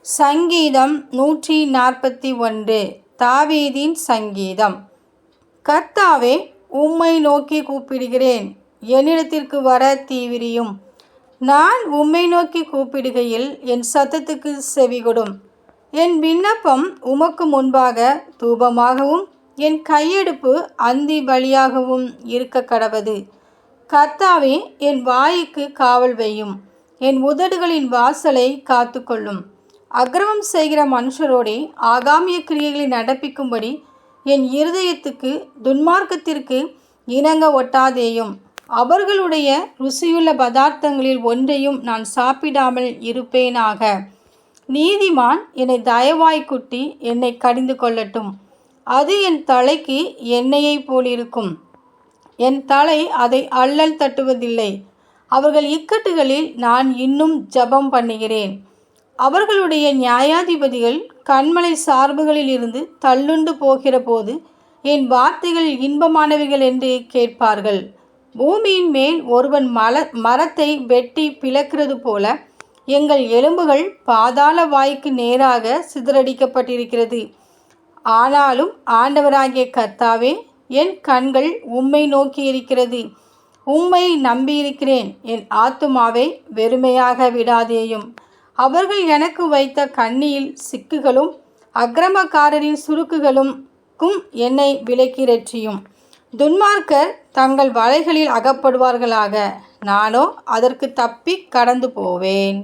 சங்கீதம் 141. தாவீதின் சங்கீதம். கர்த்தாவே, உம்மை நோக்கி கூப்பிடுகிறேன், என்னிடத்திற்கு வர தீவிரியும். நான் உம்மை நோக்கி கூப்பிடுகையில் என் சத்தத்துக்கு செவிகொடும். என் விண்ணப்பம் உமக்கு முன்பாக தூபமாகவும் என் கையெடுப்பு அந்தி பலியாகவும் இருக்க கடவது. கர்த்தாவே, என் வாய்க்கு காவல் வையும், என் உதடுகளின் வாசலை காத்துக்கொள்ளும். அக்கிரமம் செய்கிற மனுஷரோடே ஆகாமிய கிரியைகளை நடப்பிக்கும்படி என் இருதயத்துக்கு துன்மார்க்கத்திற்கு இணங்க ஒட்டாதேயும். அவர்களுடைய ருசியுள்ள பதார்த்தங்களில் ஒன்றையும் நான் சாப்பிடாமல் இருப்பேனாக. நீதிமான் என்னை தயவாய் குட்டி என்னை கடிந்து கொள்ளட்டும். அது என் தலைக்கு எண்ணெயைப் போலிருக்கும். என் தலை அதை அல்லல் தட்டுவதில்லை. அவர்கள் இக்கட்டுகளில் நான் இன்னும் ஜெபம் பண்ணுகிறேன். அவர்களுடைய நியாயாதிபதிகள் கன்மலை சார்புகளில் இருந்து தள்ளுண்டு போகிற போது என் வார்த்தைகள் இன்பமானவைகள் என்று கேட்பார்கள். பூமியின் மேல் ஒருவன் மரத்தை வெட்டி பிளக்கிறது போல எங்கள் எலும்புகள் பாதாள வாய்க்கு நேராக சிதறடிக்கப்பட்டிருக்கிறது. ஆனாலும் ஆண்டவராகிய கர்த்தாவே, என் கண்கள் உம்மை நோக்கி இருக்கிறது. உம்மை நம்பியிருக்கிறேன். என் ஆத்துமாவை வெறுமையாக விடாதேயும். அவர்கள் எனக்கு வைத்த கண்ணியில் சிக்குகளும் அக்கிரமக்காரரின் சுருக்குகளுக்கும் என்னை விலக்கி இரட்சியும். துன்மார்க்கர் தங்கள் வலைகளில் அகப்படுவார்களாக. நானோ அதற்கு தப்பி கடந்து போவேன்.